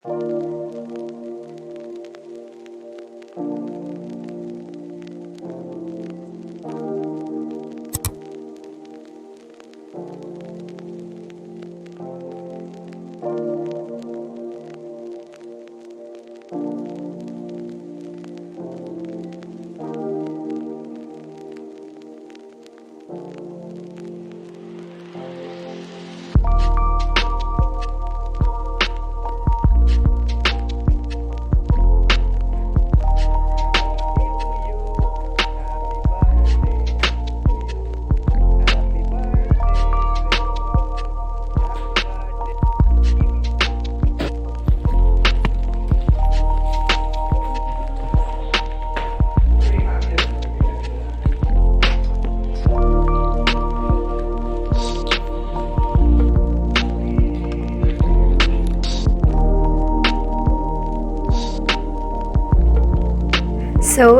So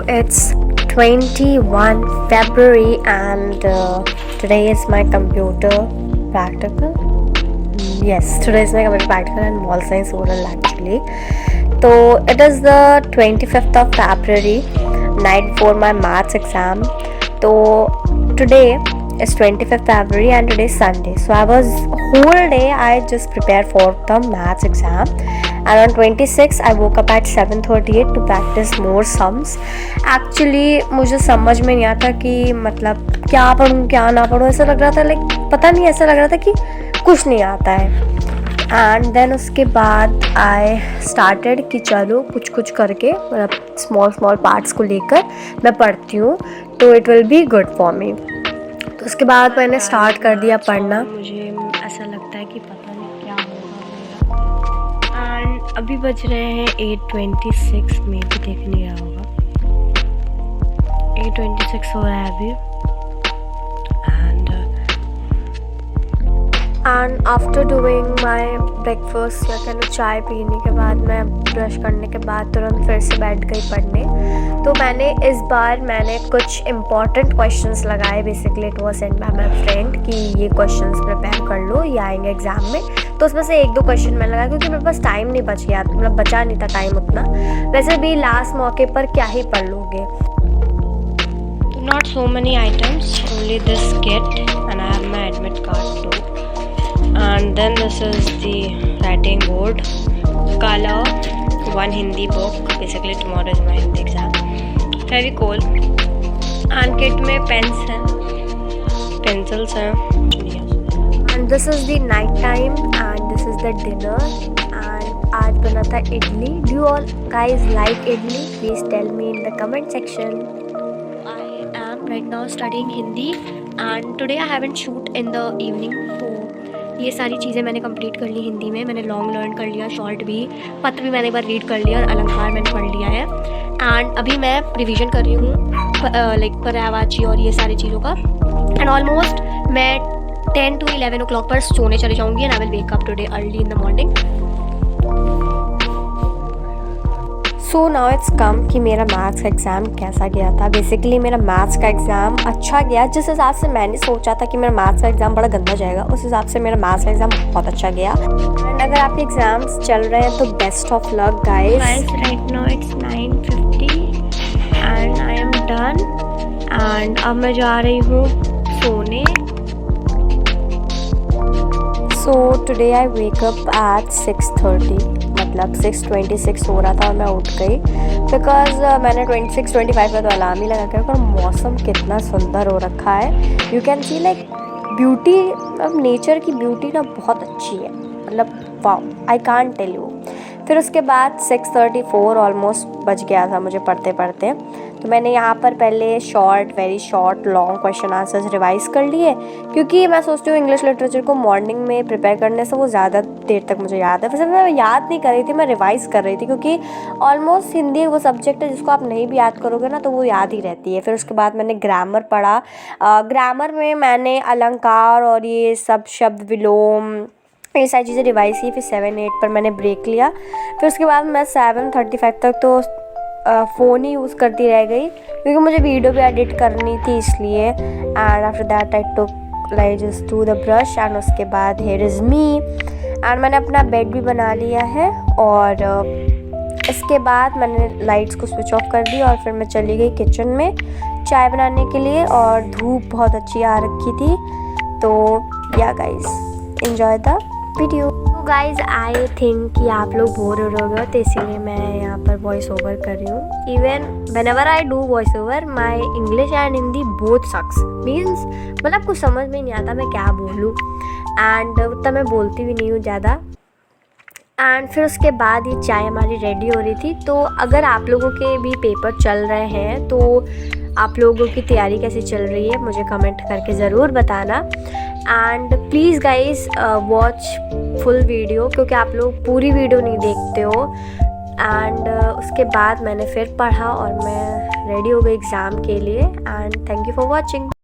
it's 21 February and today is my computer practical. Yes, today is my computer practical and mall science oral actually. So it is the 25th of February, night before my maths exam. So today is 25th February and today is Sunday. So whole day I just prepared for the maths exam. And on 26 I woke up at 7:38 to practice more sums. Actually मुझे समझ में नहीं आता कि मतलब क्या पढ़ूँ क्या ना पढ़ूँ, ऐसा लग रहा था पता नहीं, ऐसा लग रहा था कि कुछ नहीं आता है. एंड देन उसके बाद आई स्टार्टेड कि चलो कुछ कुछ करके मतलब स्मॉल पार्ट्स को लेकर मैं पढ़ती हूँ तो it will be good for me. तो उसके बाद मैंने स्टार्ट कर दिया पढ़ना. मुझे ऐसा लगता है कि पता नहीं क्या होगा. एंड अभी बज रहे हैं 8:26. में भी देख नहीं रहा होगा, 8:26 हो रहा है अभी. And after doing my breakfast या कहना चाय पीने के बाद मैं ब्रश करने के बाद तुरंत फिर से बैठ गई पढ़ने. तो इस बार मैंने कुछ इम्पॉर्टेंट क्वेश्चंस लगाए. Basically it was send by my friend कि ये क्वेश्चंस प्रिपेयर कर लो, ये आएंगे एग्जाम में. तो उसमें से 1-2 क्वेश्चन मैंने लगाया क्योंकि मेरे पास टाइम नहीं बच गया, मतलब बचा नहीं था टाइम उतना. वैसे भी लास्ट मौके पर क्या ही पढ़ लोगे. Not so many items, only this kit and I have my admit card too. And then this is the writing board, color, one Hindi book, basically tomorrow is my Hindi exam, Fevicol, and kit में pens हैं, pencils हैं. And this is the night time and this is the dinner. And आज बना था idli. Do you all guys like idli? Please tell me in the comment section. I am right now studying Hindi and today I haven't shoot in the evening. So ये सारी चीज़ें मैंने complete कर ली हिंदी में. मैंने लॉन्ग लर्न कर लिया, short भी, पत्र भी मैंने एक बार रीड कर लिया और अलंकार मैंने पढ़ लिया है. एंड अभी मैं रिवीजन कर रही हूँ लाइक पर्यायवाची और ये सारी चीज़ों का. एंड ऑलमोस्ट मैं 10 to 11 o'clock पर सोने चले जाऊँगी and I will wake up today early in the morning. So now it's कम कि मेरा मैथ्स का एग्ज़ाम कैसा गया था. बेसिकली मेरा मैथ्स का एग्ज़ाम अच्छा गया. जिस हिसाब से मैंने सोचा था कि मेरा मैथ्स का एग्ज़ाम बड़ा गंदा जाएगा, उस हिसाब से मेरा मैथ्स का एग्ज़ाम बहुत अच्छा गया. एंड अगर आपके एग्ज़ाम्स चल रहे हैं तो best of luck guys. Right now it's 9:50 and I am done. And अब मैं जा रही हूँ सोने. So today I wake up at 6:30, मतलब 6:26 हो रहा था और मैं उठ गई बिकॉज मैंने 26-25 का तो अलार्म ही लगा के रखा. और मौसम कितना सुंदर हो रखा है. You can see like beauty, अब नेचर की ब्यूटी ना बहुत अच्छी है, मतलब wow, I can't tell you. फिर उसके बाद 6:34 ऑलमोस्ट बज गया था मुझे पढ़ते पढ़ते. तो मैंने यहाँ पर पहले very short long question answers revise कर लिए क्योंकि मैं सोचती हूँ इंग्लिश लिटरेचर को मॉर्निंग में प्रिपेयर करने से वो ज़्यादा देर तक मुझे याद है. वैसे मैं याद नहीं कर रही थी, मैं रिवाइज़ कर रही थी क्योंकि ऑलमोस्ट हिंदी वो सब्जेक्ट है जिसको आप नहीं भी याद करोगे ना तो वो याद ही रहती है. फिर उसके बाद मैंने ग्रामर पढ़ा. ग्रामर में मैंने अलंकार और ये सब शब्द विलोम ये सारी चीज़ें रिवाइज़ की. फिर 7-8 पर मैंने ब्रेक लिया. फिर उसके बाद मैं 7:35 तक तो फ़ोन ही यूज़ करती रह गई क्योंकि मुझे वीडियो भी एडिट करनी थी इसलिए. And after that I took like just to the brush and उसके बाद हियर इज़ मी. एंड मैंने अपना बेड भी बना लिया है. और इसके बाद मैंने लाइट्स को स्विच ऑफ कर दी और फिर मैं चली गई किचन में चाय बनाने के लिए। और धूप बहुत अच्छी आ रखी थी। तो या गाइस, एंजॉय द वीडियो। तो गाइस, आई थिंक कि आप लोग बोर हो रहे होगे, तो इसीलिए मैं यहाँ पर वॉइस ओवर कर रही हूँ। Even whenever I do voice over, my English and Hindi both sucks, means मतलब कुछ समझ में नहीं आता मैं क्या बोलूँ, एंड उतना मैं बोलती भी नहीं हूँ ज़्यादा। एंड फिर उसके बाद ये चाय हमारी रेडी हो रही थी। तो अगर आप लोगों के भी पेपर चल रहे हैं तो आप लोगों की तैयारी कैसी चल रही है मुझे कमेंट करके ज़रूर बताना। And please guys watch full video, क्योंकि आप लोग पूरी वीडियो नहीं देखते हो। एंड उसके बाद मैंने फिर पढ़ा और मैं रेडी हो गई एग्ज़ाम के लिए। And thank you for watching.